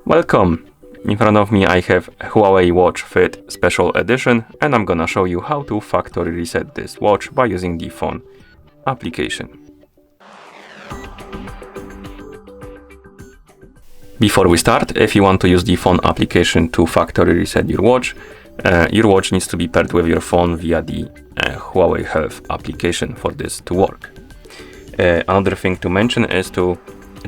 Welcome! In front of me I have HUAWEI Watch Fit Special Edition, and I'm gonna show you how to factory reset this watch by using the phone application. Before we start, if you want to use the phone application to factory reset your watch needs to be paired with your phone via the HUAWEI Health application for this to work. Another thing to mention is to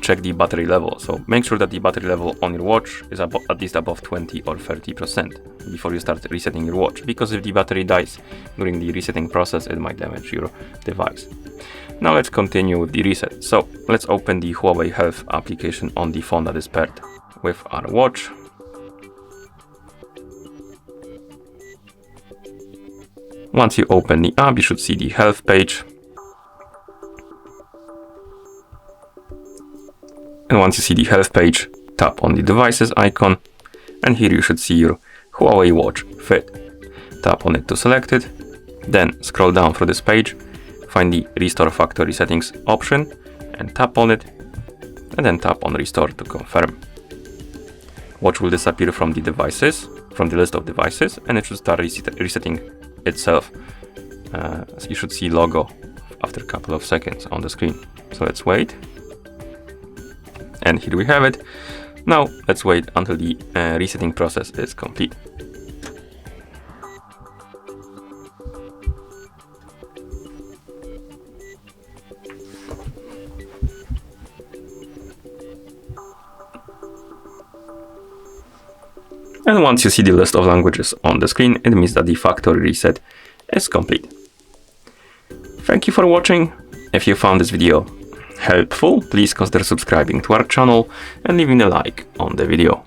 check the battery level. So make sure that the battery level on your watch is at least above 20 or 30% before you start resetting your watch, because if the battery dies during the resetting process, it might damage your device. Now let's continue with the reset. So let's open the HUAWEI Health application on the phone that is paired with our watch. Once you open the app, you should see the health page. And once you see the health page, tap on the devices icon, and here you should see your HUAWEI Watch Fit. Tap on it to select it, then scroll down through this page, find the Restore Factory Settings option, and tap on it, and then tap on Restore to confirm. Watch will disappear from the list of devices, and it should start resetting itself. So you should see logo after a couple of seconds on the screen. So let's wait. And here we have it. Now let's wait until the resetting process is complete. And once you see the list of languages on the screen, it means that the factory reset is complete. Thank you for watching. If you found this video helpful, please consider subscribing to our channel and leaving a like on the video.